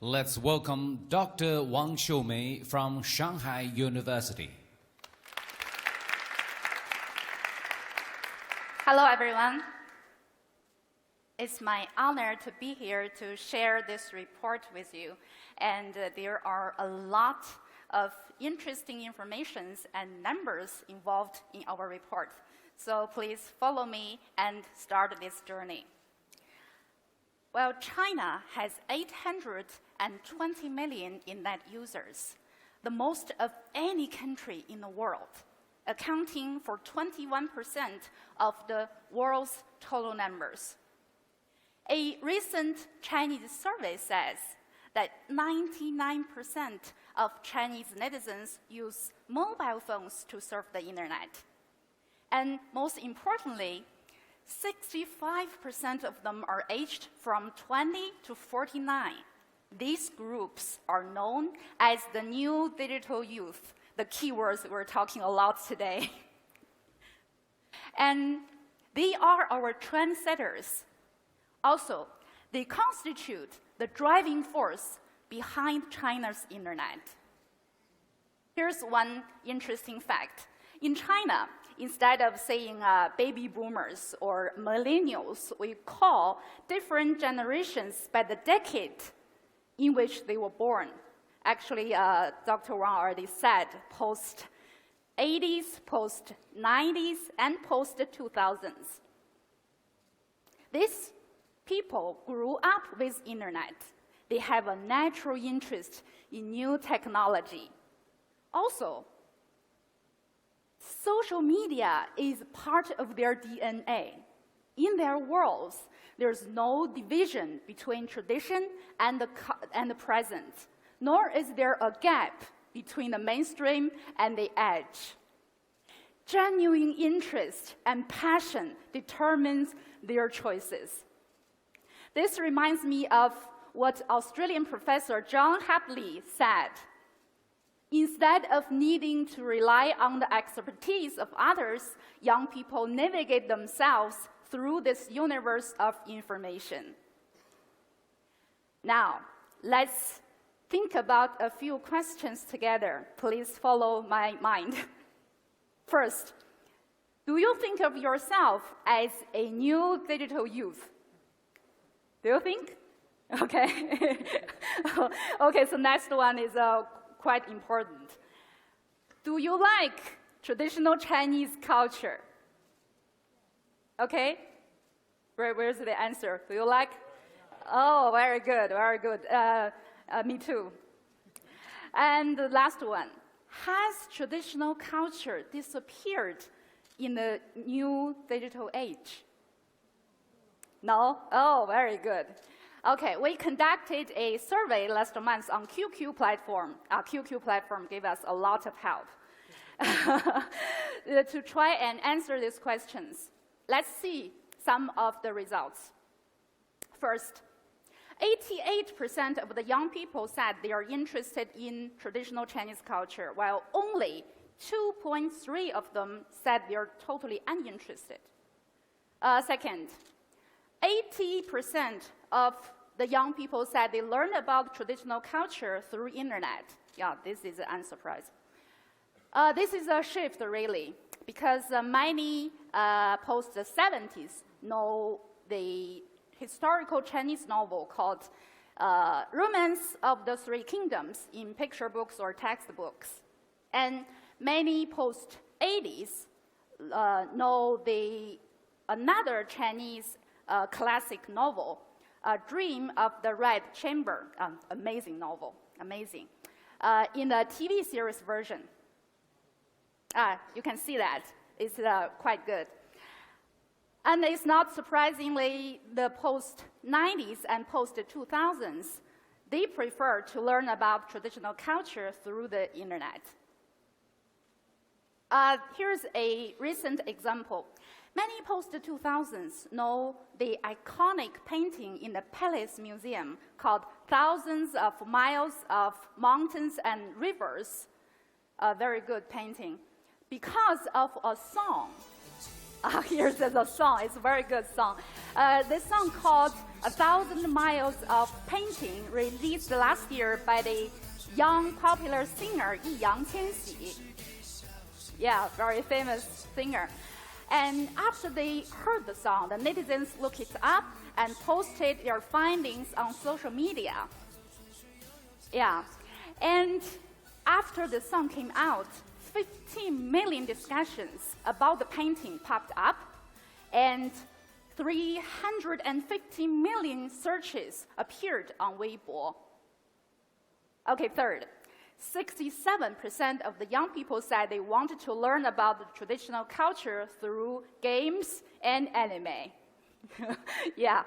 Let's welcome Dr. Wang Xiumei from Shanghai University. Hello, everyone. It's my honor to be here to share this report with you. And there are a lot of interesting informations and numbers involved in our report. So please follow me and start this journey. Well, China has 820 million internet users, the most of any country in the world, accounting for 21% of the world's total numbers. A recent Chinese survey says that 99% of Chinese netizens use mobile phones to surf the internet. And most importantly, 65% of them are aged from 20 to 49. These groups are known as the new digital youth, the keywords we're talking a lot today. And they are our trendsetters. Also, they constitute the driving force behind China's internet. Here's one interesting fact. In China, instead of saying baby boomers or millennials, we call different generations by the decade in which they were born. Actually, Dr. Wang already said post-80s, post-90s, and post-2000s. These people grew up with internet. They have a natural interest in new technology. Also, social media is part of their DNA. In their worlds, there's no division between tradition and the present, nor is there a gap between the mainstream and the edge. Genuine interest and passion determines their choices. This reminds me of what Australian professor John Hapley said. Instead of needing to rely on the expertise of others, young people navigate themselves through this universe of information. Now, let's think about a few questions together. Please follow my mind. First, do you think of yourself as a new digital youth? Do you think? Okay. Okay, so next one is quite important. Do you like traditional Chinese culture? Okay. Where's the answer? Do you like? Oh, very good, very good. Me too. And the last one. Has traditional culture disappeared in the new digital age? No? Oh, very good. Okay, we conducted a survey last month on QQ platform. QQ platform gave us a lot of help to try and answer these questions. Let's see some of the results. First, 88% of the young people said they are interested in traditional Chinese culture, while only 2.3 of them said they are totally uninterested. Second, 80% of the young people said they learned about traditional culture through internet. Yeah, this is unsurprising. This is a shift, really, because many post-70s know the historical Chinese novel called Romance of the Three Kingdoms in picture books or textbooks. And many post-80s know another Chinese classic novel, Dream of the Red Chamber. Amazing novel, amazing. In the TV series version. You can see that. It's quite good. And it's not surprisingly the post-90s and post-2000s, they prefer to learn about traditional culture through the internet. Here's a recent example. Many post-2000s know the iconic painting in the Palace Museum called Thousands of Miles of Mountains and Rivers, a very good painting, because of a song Here's the song. It's a very good song. This song called 1,000 Miles of Painting, released last year by the young popular singer Yang Qianxi. Yeah, very famous singer. And after they heard the song, the netizens looked it up and posted their findings on social media. Yeah, and after the song came out, 15 million discussions about the painting popped up, and 350 million searches appeared on Weibo. Okay, third, 67% of the young people said they wanted to learn about the traditional culture through games and anime. Yeah,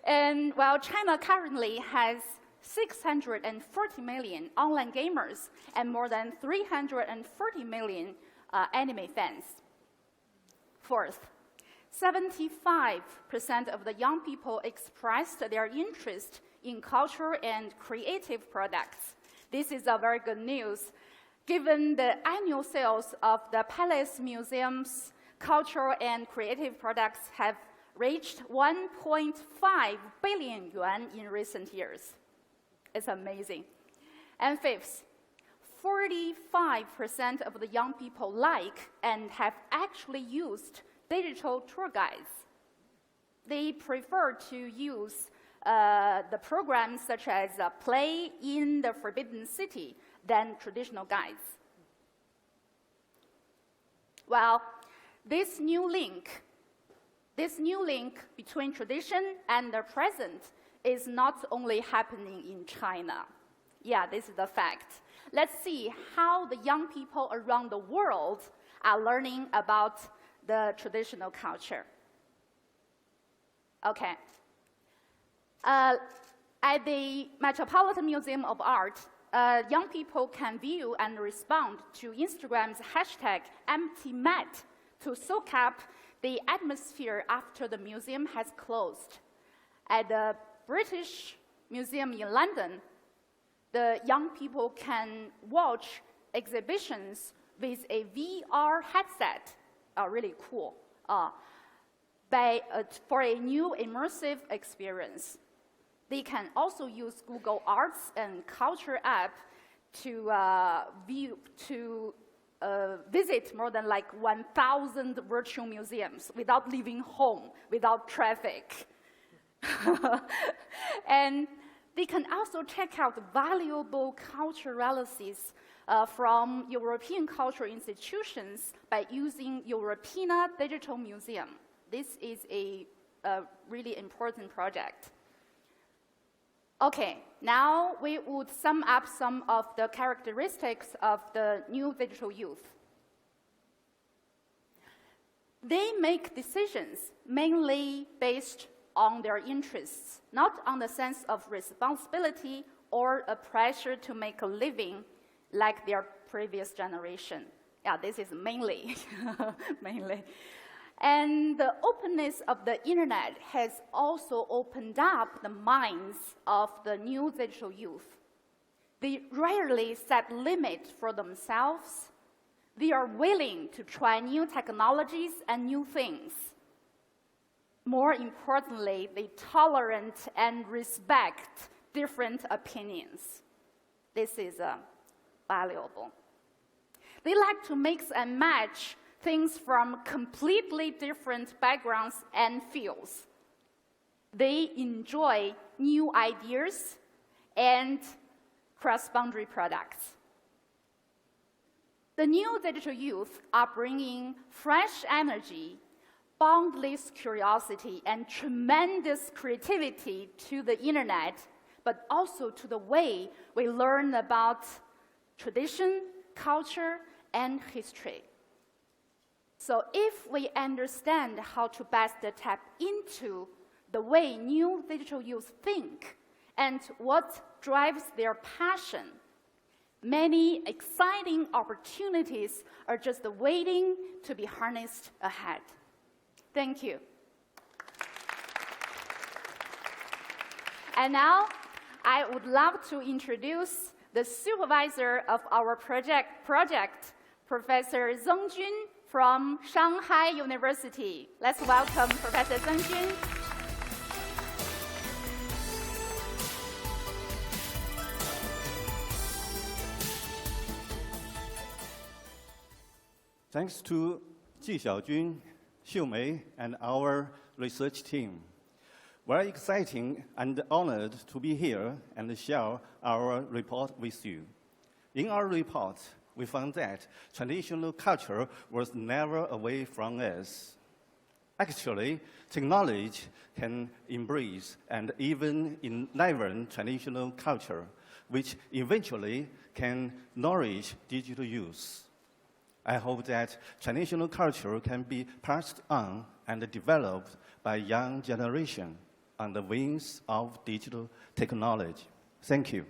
and while China currently has 640 million online gamers and more than 340 million anime fans. Fourth, 75% of the young people expressed their interest in culture and creative products. This is a very good news, given the annual sales of the Palace Museum's cultural and creative products have reached 1.5 billion yuan in recent years. It's amazing. And fifth, 45% of the young people like and have actually used digital tour guides. They prefer to use the programs such as Play in the Forbidden City than traditional guides. Well, this new link between tradition and the present is not only happening in China. Yeah, this is the fact. Let's see how the young people around the world are learning about the traditional culture. Okay. At the Metropolitan Museum of Art, young people can view and respond to Instagram's hashtag #EmptyMat to soak up the atmosphere after the museum has closed. At the British Museum in London, the young people can watch exhibitions with a VR headset, really cool, for a new immersive experience. They can also use Google Arts and Culture app to visit more than like 1,000 virtual museums without leaving home, without traffic. And they can also check out valuable cultural relics from European cultural institutions by using Europeana Digital Museum. This is a really important project. Okay, now we would sum up some of the characteristics of the new digital youth. They make decisions mainly based on their interests, not on the sense of responsibility or a pressure to make a living like their previous generation. Yeah, this is mainly, mainly. And the openness of the internet has also opened up the minds of the new digital youth. They rarely set limits for themselves. They are willing to try new technologies and new things. More importantly, they tolerate and respect different opinions. This is valuable. They like to mix and match things from completely different backgrounds and fields. They enjoy new ideas and cross-boundary products. The new digital youth are bringing fresh energy, boundless curiosity, and tremendous creativity to the internet, but also to the way we learn about tradition, culture, and history. So if we understand how to best tap into the way new digital youth think and what drives their passion, many exciting opportunities are just waiting to be harnessed ahead. Thank you. And now, I would love to introduce the supervisor of our project, Professor Zeng Jun from Shanghai University. Let's welcome Professor Zeng Jun. Thanks to Ji Xiaojun, Xiumei, and our research team. Very exciting and honored to be here and share our report with you. In our report, we found that traditional culture was never away from us. Actually, technology can embrace and even enliven traditional culture, which eventually can nourish digital use. I hope that traditional culture can be passed on and developed by young generation on the wings of digital technology. Thank you.